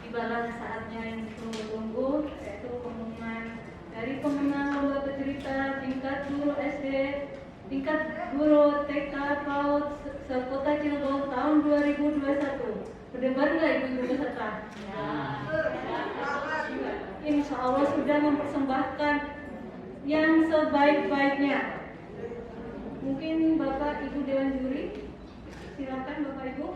tibalah saatnya yang ditunggu-tunggu, yaitu pengumuman dari pemenang lomba bercerita tingkat guru SD, tingkat guru TK PAUD sekota Cilegon tahun 2021. Berdebar nggak ibu-ibu peserta? Ya. Insya Allah sudah mempersembahkan yang sebaik-baiknya. Mungkin Bapak Ibu Dewan Juri, silakan Bapak Ibu.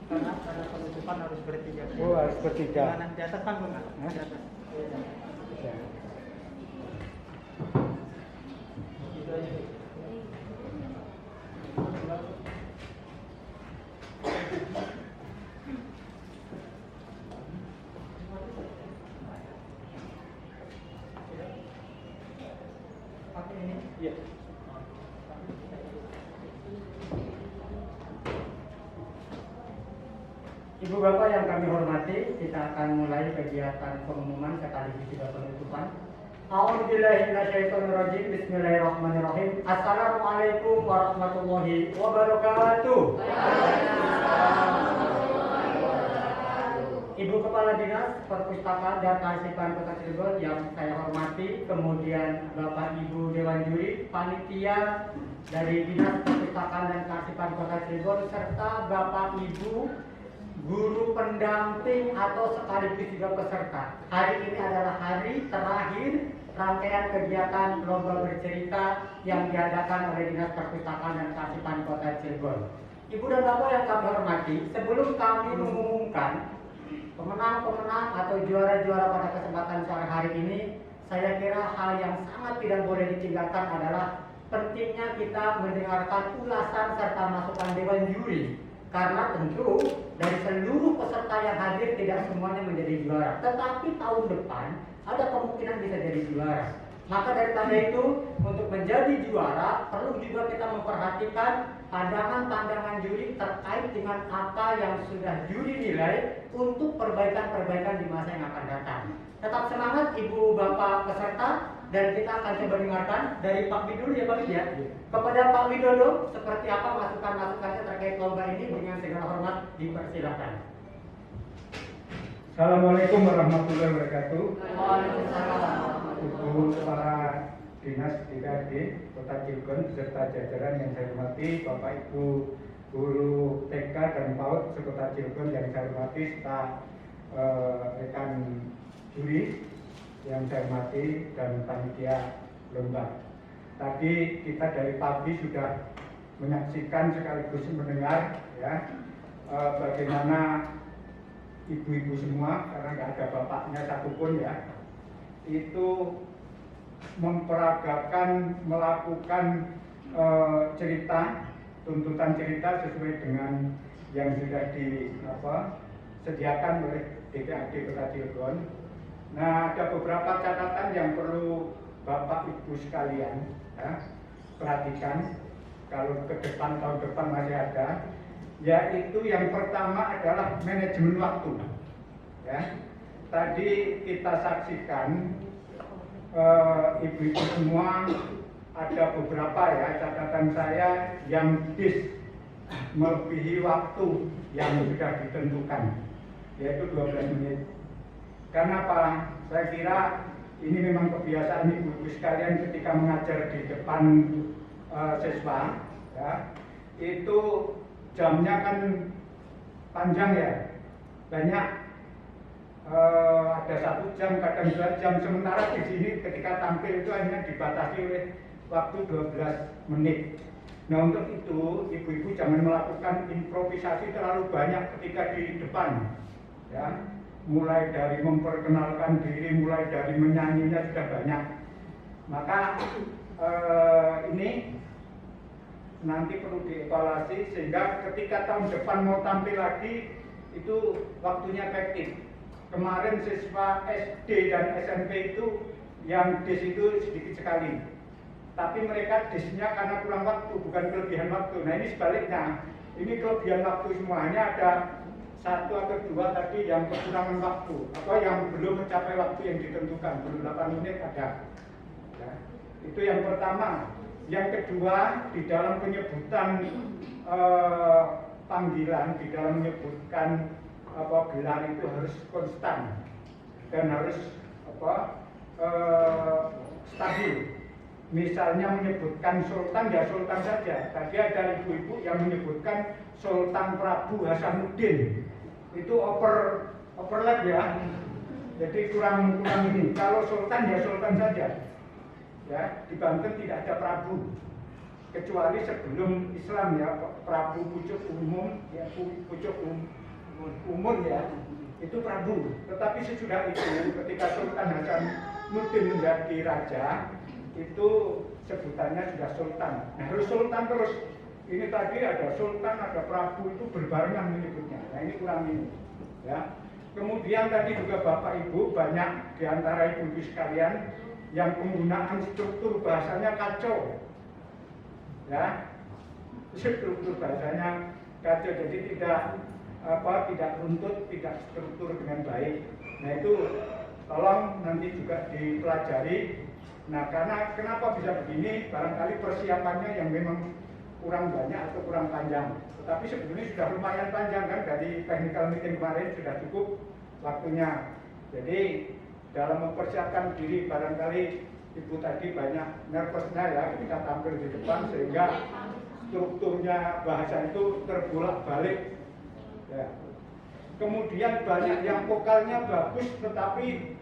Karena penutupan harus bertiga. Oh, harus bertiga. Di atas panggung. Di atas. Iya. Ibu Bapak yang kami hormati, kita akan mulai kegiatan pengumuman sekaligus juga penutupan. A'udzubillahiminasyaitonirrajim. Bismillahirrahmanirrahim. Assalamualaikum warahmatullahi wabarakatuh. Ibu Kepala Dinas Perpustakaan dan Kearsipan Kota Cilegon yang saya hormati, kemudian Bapak Ibu Dewan Juri, panitia dari Dinas Perpustakaan dan Kearsipan Kota Cilegon, serta Bapak Ibu guru pendamping atau sekaligus juga peserta. Hari ini adalah hari terakhir rangkaian kegiatan lomba bercerita yang diadakan oleh Dinas Perpustakaan dan Kearsipan Kota Cilegon. Ibu dan Bapak yang kami hormati, sebelum kami mengumumkan pemenang-pemenang atau juara-juara pada kesempatan sore hari ini, saya kira hal yang sangat tidak boleh ditinggalkan adalah pentingnya kita mendengarkan ulasan serta masukan Dewan Juri. Karena tentu dari seluruh peserta yang hadir tidak semuanya menjadi juara, tetapi tahun depan ada kemungkinan bisa jadi juara. Maka daripada itu, untuk menjadi juara perlu juga kita memperhatikan pandangan-pandangan juri terkait dengan apa yang sudah juri nilai untuk perbaikan-perbaikan di masa yang akan datang. Tetap semangat Ibu Bapak peserta, dan kita akan coba dengarkan dari Pak Widodo ya Pak Widya. Kepada Pak Widodo, seperti apa masukan-masukannya terkait lomba ini, dengan segala hormat dipersilakan. Assalamualaikum warahmatullahi wabarakatuh. Waalaikumsalam. Ibu Kepala Dinas DKD Kota Cilegon beserta jajaran yang saya hormati, Bapak Ibu guru TK dan PAUD sekota Cilegon yang saya hormati, serta rekan juri yang saya hormati dan panitia lomba. Tadi kita dari pagi sudah menyaksikan sekaligus mendengar ya bagaimana ibu-ibu semua, karena nggak ada bapaknya satupun ya, itu memperagakan, melakukan cerita, tuntutan cerita sesuai dengan yang sudah disediakan oleh DPRD Kota Cilegon. Nah, ada beberapa catatan yang perlu Bapak Ibu sekalian ya, perhatikan kalau ke depan, tahun depan masih ada, yaitu yang pertama adalah manajemen waktu ya. Tadi kita saksikan ibu-ibu semua, ada beberapa ya catatan saya yang melebihi waktu yang sudah ditentukan, yaitu 12 menit. Karena apa? Saya kira ini memang kebiasaan ibu-ibu sekalian ketika mengajar di depan siswa ya, itu jamnya kan panjang ya, banyak, ada 1 jam, kadang 2 jam. Sementara di sini ketika tampil itu hanya dibatasi oleh waktu 12 menit. Nah, untuk itu ibu-ibu jangan melakukan improvisasi terlalu banyak ketika di depan ya. Mulai dari memperkenalkan diri, mulai dari menyanyinya sudah banyak. Maka ini nanti perlu dievaluasi sehingga ketika tahun depan mau tampil lagi itu waktunya efektif. Kemarin siswa SD dan SMP itu yang dis itu sedikit sekali, tapi mereka disnya karena kurang waktu, bukan kelebihan waktu. Nah, ini sebaliknya, ini kelebihan waktu semuanya, ada 1 atau 2 tadi yang kekurangan waktu atau yang belum mencapai waktu yang ditentukan, belum 8 menit ada ya. Itu yang pertama. Yang kedua, di dalam penyebutan panggilan, di dalam menyebutkan gelar itu harus konstan dan harus stabil. Misalnya menyebutkan sultan, ya sultan saja. Tadi ada ibu-ibu yang menyebutkan Sultan Prabu Hasanuddin. Itu overlap ya. Jadi kurang ini. Kalau sultan ya sultan saja. Ya, di Banten tidak ada Prabu. Kecuali sebelum Islam ya, Prabu pucuk umum ya, umum ya. Itu Prabu. Tetapi sesudah itu ketika Sultan Hasanuddin menjadi raja, itu sebutannya sudah sultan. Nah, harus sultan terus. Ini tadi ada sultan, ada Prabu, itu berbarengan menyebutnya. Nah, ini kurang ini. Ya. Kemudian tadi juga Bapak Ibu banyak di antara ibu-ibu sekalian yang penggunaan struktur bahasanya kacau. Ya. Struktur bahasanya kacau, jadi tidak runtut, tidak struktur dengan baik. Nah, itu tolong nanti juga dipelajari. Nah, karena kenapa bisa begini? Barangkali persiapannya yang memang kurang banyak atau kurang panjang. Tetapi sebetulnya sudah lumayan panjang kan, dari technical meeting kemarin sudah cukup waktunya. Jadi dalam mempersiapkan diri barangkali Ibu tadi banyak nervousnya ya ketika tampil di depan, sehingga strukturnya bahasa itu terbolak-balik. Ya. Kemudian banyak yang vokalnya bagus tetapi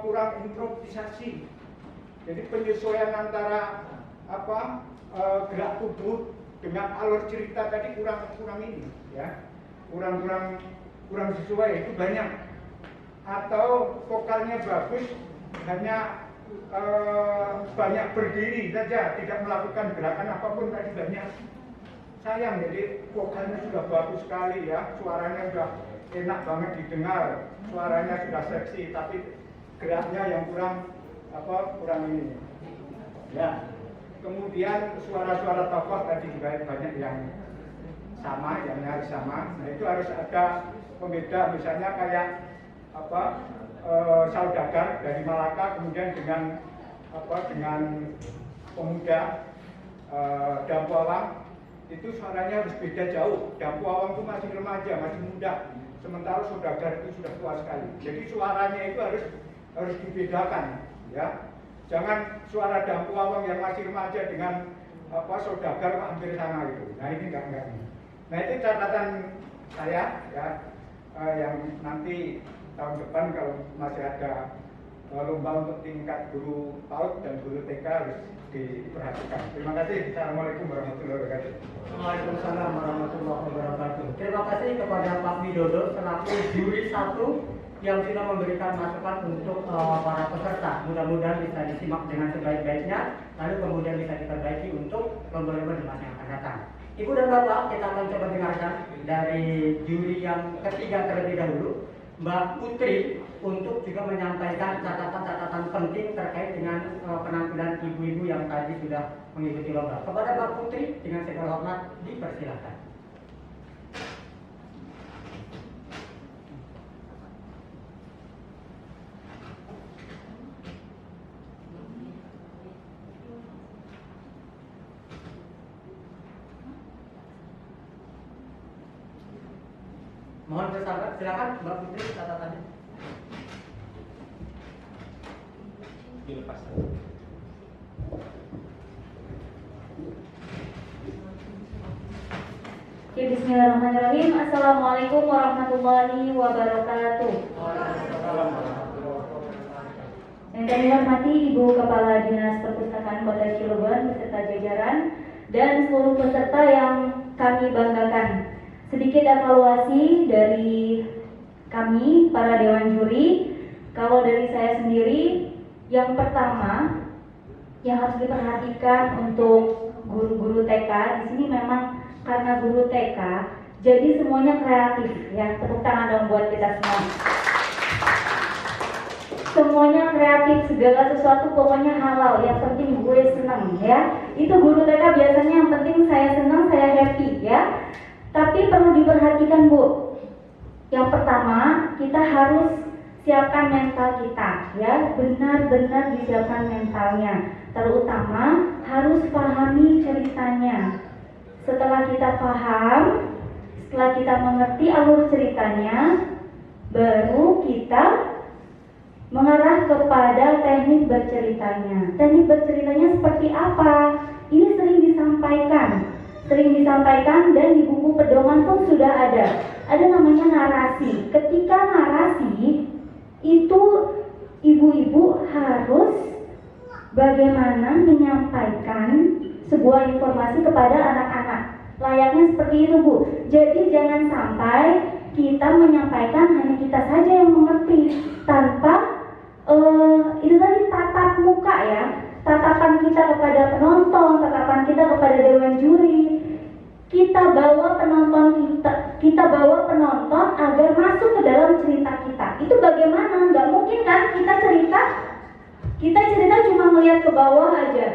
kurang improvisasi. Jadi penyesuaian antara gerak tubuh dengan alur cerita tadi kurang ini, ya, kurang sesuai, itu banyak. Atau vokalnya bagus, hanya banyak berdiri saja, tidak melakukan gerakan apapun tadi banyak. Sayang, jadi vokalnya sudah bagus sekali ya, suaranya sudah enak banget didengar, suaranya sudah seksi, tapi geraknya yang kurang ini. Ya. Kemudian suara-suara tokoh tadi juga banyak yang sama, yang nyaris sama. Nah, itu harus ada pembeda, misalnya kayak saudagar dari Malaka, kemudian dengan pemuda Dampu Awang, itu suaranya harus beda jauh. Dampu Awang itu masih remaja, masih muda, sementara saudagar itu sudah tua sekali. Jadi suaranya itu harus dibedakan, ya. Jangan suara Dampu Awang yang masih remaja dengan saudagar hampir sama gitu. Nah, ini enggak. Nah, itu catatan saya ya, yang nanti tahun depan kalau masih ada lomba untuk tingkat guru PAUD dan guru TK harus diperhatikan. Terima kasih. Assalamualaikum warahmatullahi wabarakatuh. Waalaikumsalam warahmatullahi wabarakatuh. Terima kasih kepada Pak Widodo selaku juri 1 yang sudah memberikan masukan untuk para peserta. Mudah-mudahan bisa disimak dengan sebaik-baiknya, lalu kemudian bisa diperbaiki untuk lomba-lomba di masa yang akan datang. Ibu dan Bapak, kita akan coba dengarkan dari juri yang ketiga terlebih dahulu, Mbak Putri, untuk juga menyampaikan catatan-catatan penting terkait dengan penampilan ibu-ibu yang tadi sudah mengikuti lomba. Kepada Mbak Putri, dengan segala hormat, dipersilakan. Mohon bersabar, silakan Mbak Putri catatannya. Dilepas. Ya, bismillahirrahmanirrahim. Assalamualaikum warahmatullahi wabarakatuh. Yang kami hormati Ibu Kepala Dinas Perpustakaan Kota Cilegon beserta jajaran dan seluruh peserta yang kami banggakan. Sedikit evaluasi dari kami, para dewan juri. Kalau dari saya sendiri, yang pertama yang harus diperhatikan untuk guru-guru TK, di sini memang karena guru TK, jadi semuanya kreatif ya. Tepuk tangan dong buat kita semua. Semuanya kreatif, segala sesuatu pokoknya halal, yang penting gue seneng ya. Itu guru TK biasanya yang penting saya seneng, saya happy ya. Tapi perlu diperhatikan Bu. Yang pertama, kita harus siapkan mental kita, ya, benar-benar disiapkan mentalnya. Terutama harus pahami ceritanya. Setelah kita paham, setelah kita mengerti alur ceritanya, baru kita mengarah kepada teknik berceritanya. Teknik berceritanya seperti apa? Ini sering disampaikan dan di buku pedoman pun sudah ada. Ada namanya narasi. Ketika narasi itu ibu-ibu harus bagaimana menyampaikan sebuah informasi kepada anak-anak. Layaknya seperti itu, Bu. Jadi jangan sampai kita menyampaikan hanya kita saja yang mengerti tanpa itu tadi tatap muka, ya. Tatapan kita kepada penonton, tatapan kita kepada dewan juri. Kita bawa penonton agar masuk ke dalam cerita kita. Itu bagaimana? Nggak mungkin kan kita cerita cuma melihat ke bawah aja.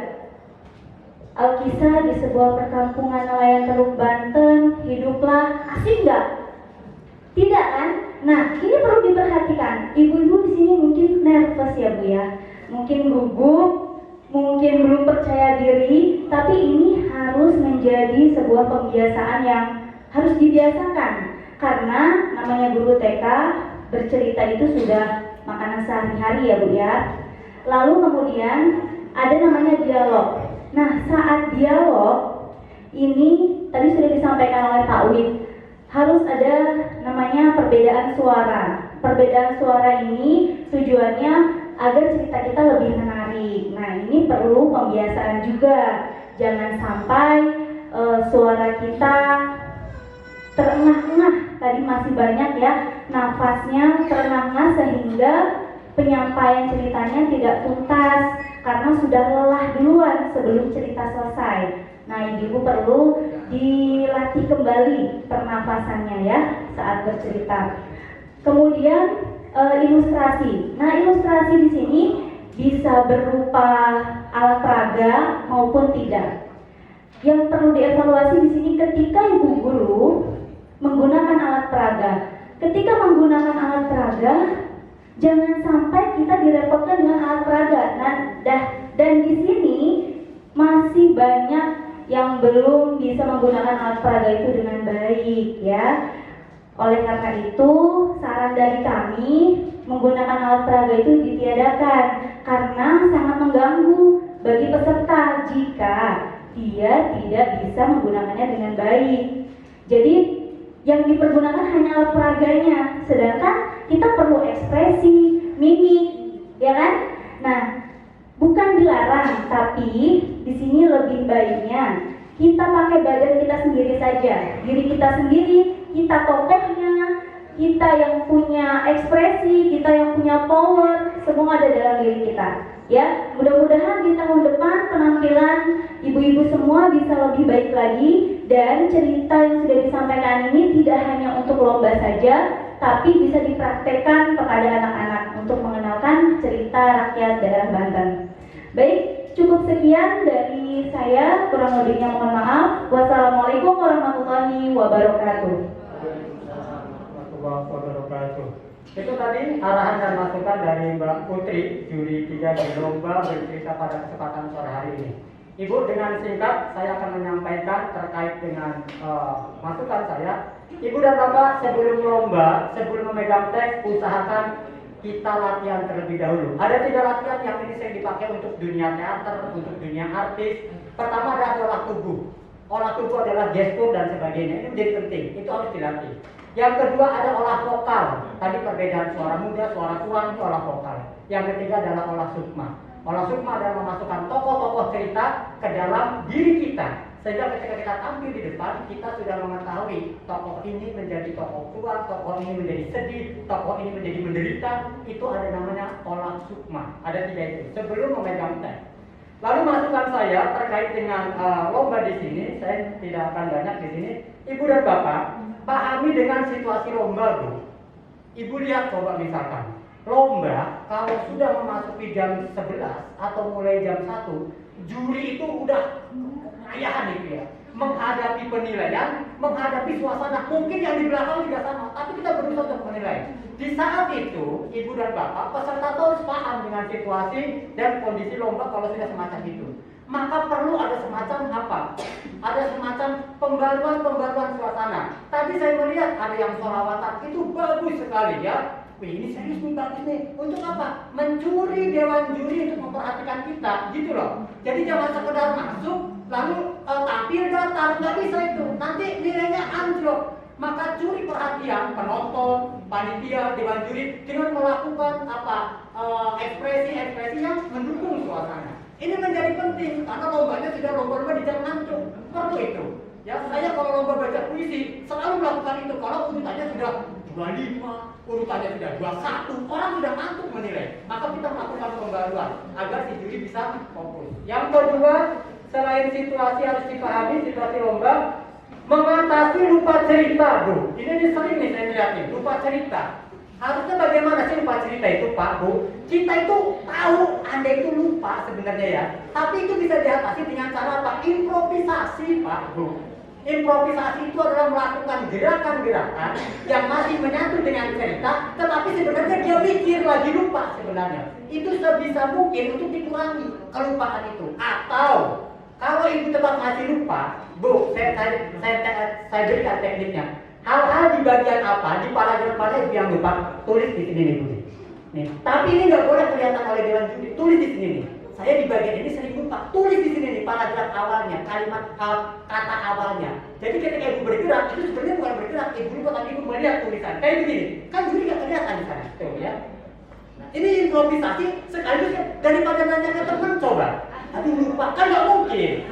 Alkisah di sebuah perkampungan nelayan Teluk Banten, hiduplah, asik nggak? Tidak kan? Nah, ini perlu diperhatikan. Ibu-ibu di sini mungkin nervous ya, Bu, ya. Mungkin gugup, mungkin belum percaya diri, tapi ini harus menjadi sebuah pembiasaan yang harus dibiasakan. Karena namanya guru TK, bercerita itu sudah makanan sehari-hari ya, Bu, ya. Lalu kemudian ada namanya dialog. Nah, saat dialog ini tadi sudah disampaikan oleh Pak Wid, harus ada namanya perbedaan suara. Perbedaan suara ini tujuannya agar cerita kita lebih menarik. Nah, ini perlu pembiasaan juga. Jangan sampai suara kita terengah-engah. Tadi masih banyak ya nafasnya terengah-engah sehingga penyampaian ceritanya tidak tuntas karena sudah lelah duluan sebelum cerita selesai. Nah, ibu perlu dilatih kembali pernafasannya ya saat bercerita. Kemudian ilustrasi. Nah, ilustrasi di sini bisa berupa alat peraga maupun tidak. Yang perlu dievaluasi di sini ketika ibu guru menggunakan alat peraga. Ketika menggunakan alat peraga, jangan sampai kita direpotkan dengan alat peraga. Nah, dan di sini masih banyak yang belum bisa menggunakan alat peraga itu dengan baik ya. Oleh karena itu, saran dari kami menggunakan alat peraga itu ditiadakan karena sangat mengganggu bagi peserta jika dia tidak bisa menggunakannya dengan baik. Jadi yang dipergunakan hanya alat peraganya, sedangkan kita perlu ekspresi, mimik, ya kan? Nah, bukan dilarang, tapi di sini lebih baiknya kita pakai badan kita sendiri saja, diri kita sendiri, kita tokohnya, kita yang punya ekspresi, kita yang punya power, semua ada dalam diri kita. Ya, mudah-mudahan di tahun depan penampilan ibu-ibu semua bisa lebih baik lagi dan cerita yang sudah disampaikan ini tidak hanya untuk lomba saja, tapi bisa dipraktekkan kepada anak-anak untuk mengenalkan cerita rakyat daerah Banten. Baik, cukup sekian dari saya, kurang lebihnya mohon maaf. Wassalamualaikum warahmatullahi wabarakatuh. Itu tadi arahan dan masukan dari Mbak Putri, juri 3 di lomba bercerita pada kesempatan sore hari ini. Ibu, dengan singkat saya akan menyampaikan terkait dengan masukan saya. Ibu dan Bapak, sebelum lomba, sebelum memegang teks, usahakan kita latihan terlebih dahulu. Ada 3 latihan yang ini sering dipakai untuk dunia teater, untuk dunia artis. Pertama adalah olah tubuh. Olah tubuh adalah gestur dan sebagainya. Ini menjadi penting, itu harus dilatih. Yang kedua ada olah vokal. Tadi perbedaan suara muda, suara tua itu olah vokal. Yang ketiga adalah olah sukma. Olah sukma adalah memasukkan tokoh-tokoh cerita ke dalam diri kita. Sehingga ketika kita tampil di depan, kita sudah mengetahui tokoh ini menjadi tokoh tua, tokoh ini menjadi sedih, tokoh ini menjadi menderita. Itu ada namanya olah sukma. Ada 3 itu sebelum memegang teks. Lalu masukan saya terkait dengan lomba di sini, saya tidak akan banyak di sini. Ibu dan Bapak, pahami dengan situasi lomba, Bu. Ibu lihat coba misalkan lomba kalau sudah memasuki jam 11 atau mulai jam 1, juri itu udah ayahan itu ya. menghadapi penilaian, menghadapi suasana. Mungkin yang di belakang juga sama, tapi kita berusaha untuk menilai. Di saat itu, ibu dan bapak, peserta harus paham dengan situasi dan kondisi lomba kalau sudah semacam itu. Maka perlu ada semacam apa? Ada semacam pembaruan suasana. Tadi saya melihat ada yang sholawatan, itu bagus sekali ya. Wih, ini serius nih, bagus nih. Untuk apa? Mencuri dewan juri untuk memperhatikan kita, gitu loh. Jadi jangan sekedar masuk, lalu tampil datar, nggak bisa itu. Nanti nilainya anjlok. Maka curi perhatian penonton, panitia, dewan juri dengan melakukan ekspresi-ekspresi yang mendukung suasana. Ini menjadi penting karena lombanya sudah lomba-lomba di jam ngantuk. Perlu itu. Ya, saya kalau lomba baca puisi selalu melakukan itu. Kalau urutannya sudah 25, urutannya sudah 21, orang sudah ngantuk menilai. Maka kita melakukan pembaruan agar si juri bisa fokus. Yang kedua, selain situasi harus dipahami, situasi lomba, mengatasi lupa cerita, Bu. Ini sering nih saya lihat nih, lupa cerita. Harusnya bagaimana sih lupa cerita itu, Pak, Bu? Kita itu tahu Anda itu lupa sebenarnya ya. Tapi itu bisa diatasi dengan cara apa? Improvisasi, Pak, Bu. Improvisasi itu adalah melakukan gerakan-gerakan yang masih menyatu dengan cerita, tetapi sebenarnya dia mikir lagi lupa sebenarnya. Itu sebisa mungkin untuk dikurangi kelupaan itu. Atau kalau ibu tetap masih lupa, Bu, saya berikan tekniknya. Hal-hal di bagian apa, di paragraf mana ibu yang lupa, tulis di sini nih, Bu. Nih, tapi ini nggak boleh kelihatan oleh dewan juri, tulis di sini nih. Saya di bagian ini sering lupa, tulis di sini nih paragraf awalnya, kalimat kata awalnya. Jadi ketika ibu bergerak, itu sebenarnya bukan bergerak, ibu lupa tapi ibu melihat tulisan. Kayak begini, kan juri nggak kelihatan di sana, tuh ya. Nah, ini improvisasi sekaligus ya, daripada nanya ke teman coba. Aduh lupa, kan nggak mungkin.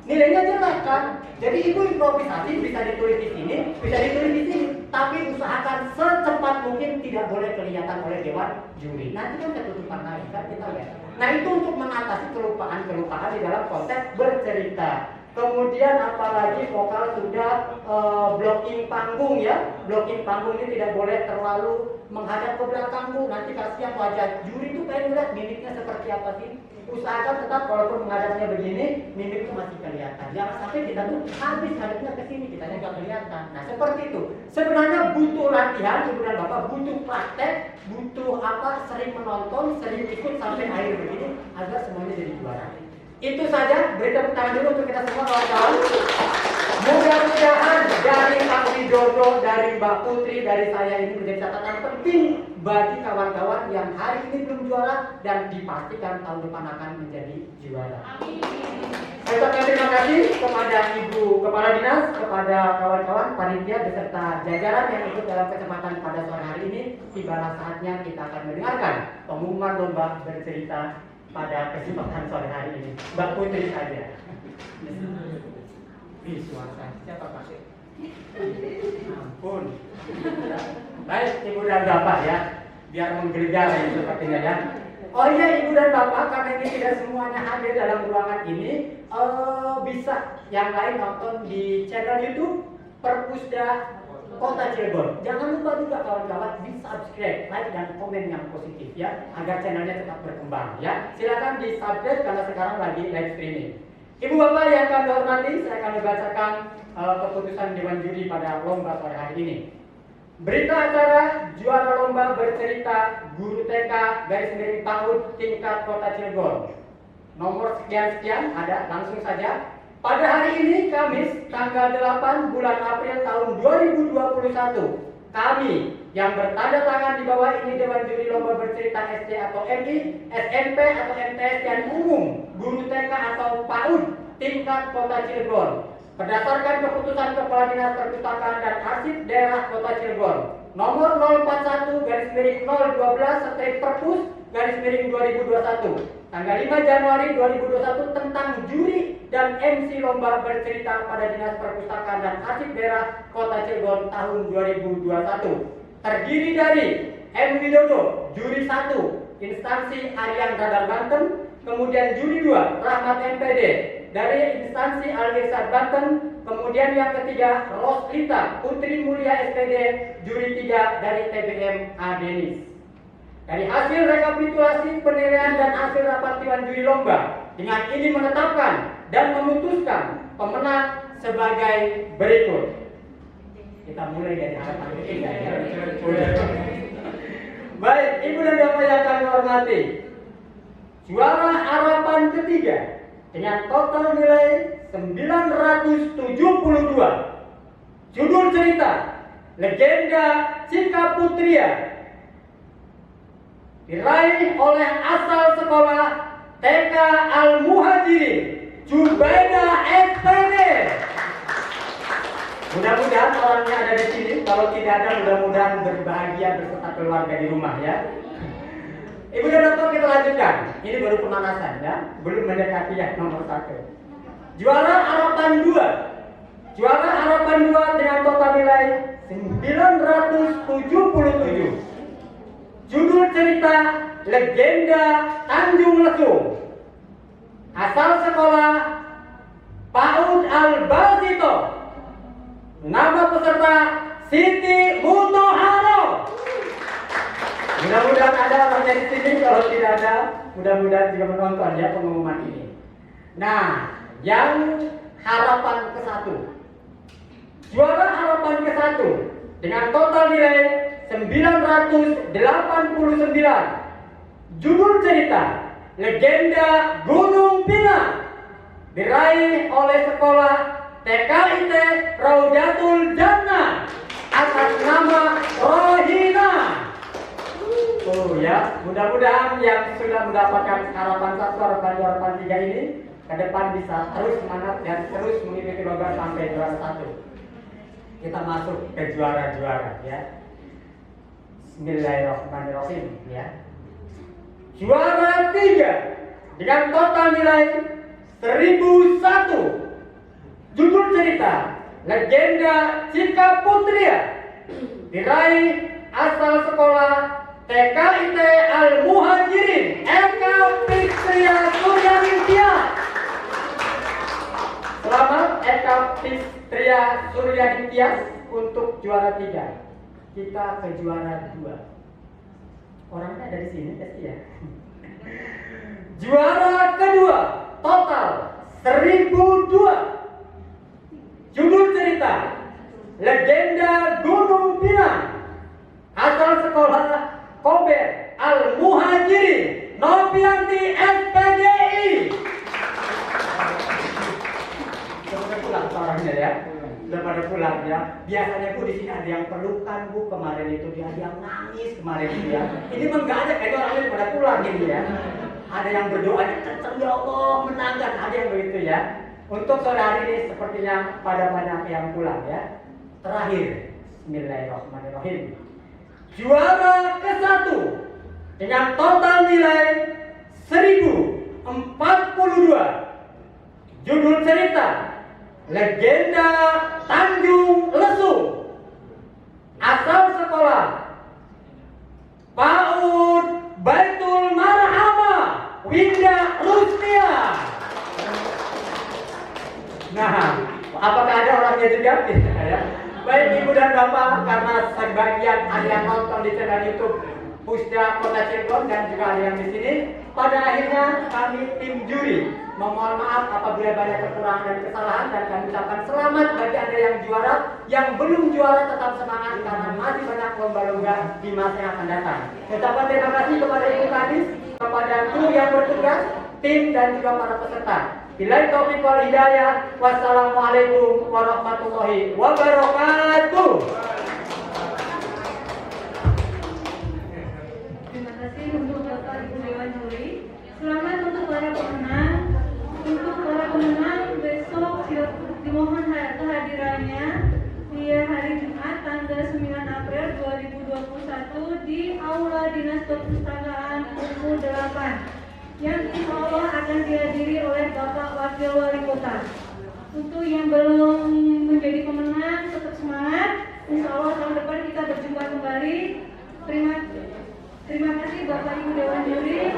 Nilainya jelek kan. Jadi ibu improvisasi bisa ditulis di sini, bisa ditulis di sini, tapi usahakan secepat mungkin tidak boleh kelihatan oleh dewan juri. Nanti kan ketutupan lagi kan kita lihat. Nah itu untuk mengatasi kelupaan di dalam konteks bercerita. Kemudian apalagi vokal sudah blocking panggung ya. Blocking panggung ini tidak boleh terlalu menghadap ke belakang, Bu. Nanti kasihan wajah juri itu pengen lihat mimiknya seperti apa sih. Usahakan tetap walaupun menghadapnya begini, mimik itu masih kelihatan. Jangan sampai kita tuh habis hadapnya ke sini, kita nggak kelihatan. Nah seperti itu. Sebenarnya butuh latihan, ibu dan bapak butuh praktek, butuh sering menonton, sering ikut sampai akhir begini agar semuanya jadi juara. Itu saja, beri tepuk tangan dulu untuk kita semua kawan-kawan. Mudah-mudahan dari Pak Widodo, dari Mbak Putri, dari saya ini menjadi catatan penting bagi kawan-kawan yang hari ini belum juara dan dipastikan tahun depan akan menjadi juara. Amin. Saya ucapkan terima kasih kepada Ibu Kepala Dinas, kepada kawan-kawan panitia beserta jajaran yang ikut dalam kesempatan pada sore hari ini. Tibalah saatnya kita akan mendengarkan pengumuman lomba bercerita pada kesempatan sore hari ini. Mbak Putri saja. Ih, suara siapa Pak? Ampun. Baik, Ibu dan Bapak ya, biar menggelegar ya sepertinya ya. Oh iya, Ibu dan Bapak, karena ini tidak semuanya hadir dalam ruangan ini, bisa yang lain nonton di channel YouTube Perpusda Kota Cilegon. Jangan lupa juga kawan-kawan di subscribe, like dan komen yang positif ya, agar channelnya tetap berkembang ya. Silakan di subscribe karena sekarang lagi live streaming. Ibu bapak yang kami hormati, saya akan membacakan keputusan dewan juri pada lomba sore hari ini. Berita acara juara lomba bercerita guru TK _PAUD tingkat Kota Cilegon. Nomor sekian-sekian ada, langsung saja. Pada hari ini Kamis tanggal 8 bulan April tahun 2021, kami yang bertanda tangan di bawah ini Dewan Juri Lomba Bercerita SD atau MI, SMP atau MTS dan umum guru TK atau PAUD tingkat Kota Cilegon, berdasarkan keputusan Kepala Dinas Perpustakaan dan Arsip Daerah Kota Cilegon nomor 041/Perpus/2021 tanggal 5 Januari 2021 tentang juri dan MC lomba bercerita pada Dinas Perpustakaan dan Arsip Daerah Kota Cilegon tahun 2021. Terdiri dari M. Widodo, juri 1, instansi Aryan Radar Banten, kemudian juri 2, Rahmat MPD, dari instansi Al-Irsad Banten, kemudian yang ketiga, Roslita, Putri Mulia SPD, juri 3 dari TBM Adenis. Dari hasil rekapitulasi penilaian dan hasil rapat Dewan Juri Lomba, dengan ini menetapkan dan memutuskan pemenang sebagai berikut. Kita mulai dari harapan ketiga ya. Baik, Ibu dan Bapak yang kami hormati, juara harapan ketiga dengan total nilai 972. Judul cerita Legenda Cika Putria, diraih oleh asal sekolah TK Al-Muhajirin, Jubaida SPD. Mudah-mudahan orangnya ada di sini. Kalau tidak ada, mudah-mudahan berbahagia beserta keluarga di rumah ya. Ibu dan Bapak, kita lanjutkan. Ini baru pemanasan ya, belum mendekati yang nomor 1. Juara harapan 2. Juara harapan 2 dengan total nilai 977. Judul cerita Legenda Tanjung Lesung. Asal sekolah PAUD Al-Basito. Nama peserta Siti Mutoharo. Mudah-mudahan ada orangnya di sini. Kalau tidak ada, mudah-mudahan juga menonton ya pengumuman ini. Nah, yang harapan ke-1, juara harapan ke-1 dengan total nilai 989. Judul cerita Legenda Gunung Pinang, diraih oleh sekolah TKIT Raudatul Jannah atas nama Rohina. Oh ya, mudah-mudahan yang sudah mendapatkan harapan 1, harapan 2, harapan 3 ini ke depan bisa terus semangat dan terus mengikuti lomba sampai juara 1. Kita masuk ke juara-juara ya. Bismillahirrahmanirrahim ya. Juara 3 dengan total nilai 1001. Judul cerita Legenda Cika Putria, diraih asal sekolah TKIT Al-Muhajirin, Eka Fitria Suryanitya. Selamat Eka Fitria Suryanitya untuk juara 3. Kita ke juara 2. Orangnya ada di sini pasti ya. Juara kedua total 1002. Judul cerita Legenda Gunung Pinang, asal sekolah Kober Al-Muhajirin, Novianti SPDI. Sudah pulang orangnya ya. Sudah pada pulang ya. Biasanya Bu di sini ada yang pelukan Bu, kemarin itu dia ada yang nangis kemarin itu ya. Ini mah enggak ada, kayaknya orangnya pada pulang gitu ya. Ada yang berdoa kenceng, ya Allah menangkan, ada yang begitu ya. Untuk sore hari ini sepertinya pada banyak yang pulang ya. Terakhir, Bismillahirrahmanirrahim. Juara ke-1 dengan total nilai 1042. Judul cerita Legenda Tanjung Lesung, asal sekolah PAUD Baitul Marhamah, Winda Rustia. Nah, apakah ada orangnya juga? Ya. Baik Ibu dan Bapak, karena sebagian ada yang nonton di channel YouTube Pusda Kota Cirebon dan juga ada yang di sini, pada akhirnya kami tim juri memohon maaf apabila banyak kekurangan dan kesalahan, dan kami ucapkan selamat bagi Anda yang juara. Yang belum juara tetap semangat karena masih banyak lomba-lomba di masa yang akan datang. Ucapan terima kasih kepada Ibu Kadis, kepada kru yang bertugas, tim dan juga para peserta. Billahi taufiq wal hidayah. Wassalamualaikum warahmatullahi wabarakatuh. Terima kasih untuk Bapak Ibu Dewan Juri. Selamat untuk para pemenang. Untuk para pemenang besok dimohon kehadirannya di hari Jumat tanggal 9 April 2021 di Aula Dinas Perpustakaan Umum 8 yang insya Allah akan dihadiri oleh Bapak Wakil Wali Kota. Untuk yang belum menjadi pemenang tetap semangat. Insya Allah tahun depan kita berjumpa kembali. Terima kasih Bapak Ibu Dewan Juri.